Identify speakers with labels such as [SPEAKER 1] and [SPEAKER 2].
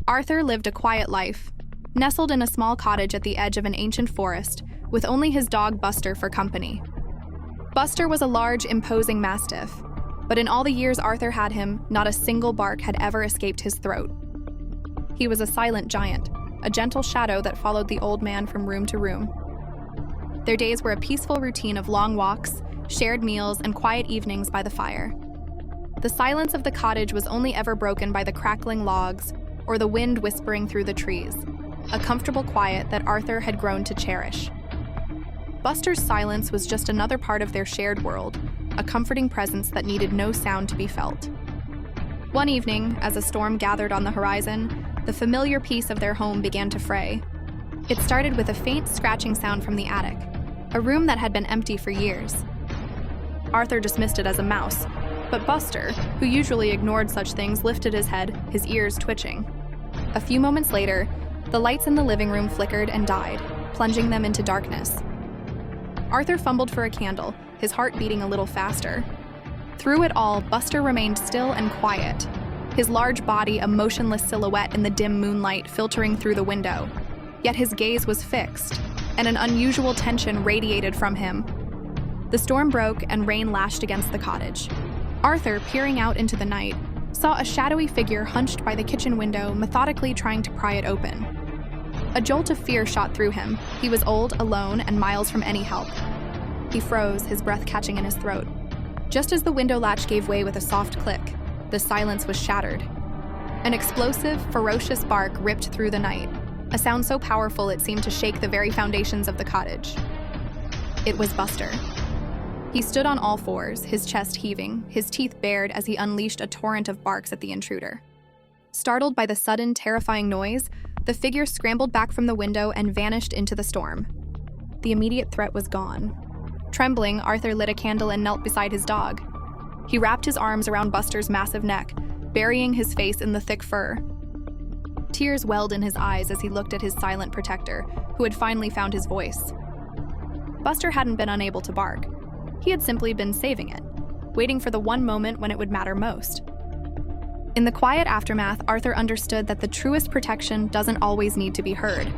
[SPEAKER 1] Arthur lived a quiet life, nestled in a small cottage at the edge of an ancient forest, with only his dog Buster for company. Buster was a large, imposing mastiff, but in all the years Arthur had him, not a single bark had ever escaped his throat. He was a silent giant, a gentle shadow that followed the old man from room to room. Their days were a peaceful routine of long walks, shared meals, and quiet evenings by the fire. The silence of the cottage was only ever broken by the crackling logs or the wind whispering through the trees, a comfortable quiet that Arthur had grown to cherish. Buster's silence was just another part of their shared world, a comforting presence that needed no sound to be felt. One evening, as a storm gathered on the horizon, the familiar peace of their home began to fray. It started with a faint scratching sound from the attic, a room that had been empty for years. Arthur dismissed it as a mouse, but Buster, who usually ignored such things, lifted his head, his ears twitching. A few moments later, the lights in the living room flickered and died, plunging them into darkness. Arthur fumbled for a candle, his heart beating a little faster. Through it all, Buster remained still and quiet, his large body a motionless silhouette in the dim moonlight filtering through the window. Yet his gaze was fixed, and an unusual tension radiated from him. The storm broke and rain lashed against the cottage. Arthur, peering out into the night, saw a shadowy figure hunched by the kitchen window, methodically trying to pry it open. A jolt of fear shot through him. He was old, alone, and miles from any help. He froze, his breath catching in his throat. Just as the window latch gave way with a soft click, the silence was shattered. An explosive, ferocious bark ripped through the night, a sound so powerful it seemed to shake the very foundations of the cottage. It was Buster. He stood on all fours, his chest heaving, his teeth bared as he unleashed a torrent of barks at the intruder. Startled by the sudden, terrifying noise, the figure scrambled back from the window and vanished into the storm. The immediate threat was gone. Trembling, Arthur lit a candle and knelt beside his dog. He wrapped his arms around Buster's massive neck, burying his face in the thick fur. Tears welled in his eyes as he looked at his silent protector, who had finally found his voice. Buster hadn't been unable to bark. He had simply been saving it, waiting for the one moment when it would matter most. In the quiet aftermath, Arthur understood that the truest protection doesn't always need to be heard.